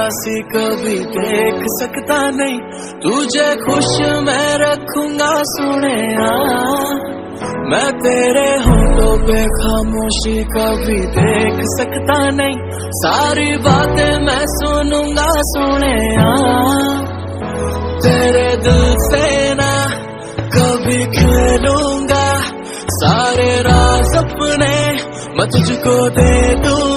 उदासी कभी देख सकता नहीं, तुझे खुश मैं रखूंगा सोनिया। मैं तेरे होठों पे खामोशी कभी देख सकता नहीं, सारी बातें मैं सुनूंगा सोनिया। तेरे दिल से ना कभी खेलूंगा, सारे राज अपने मैं तुझको दे दूं।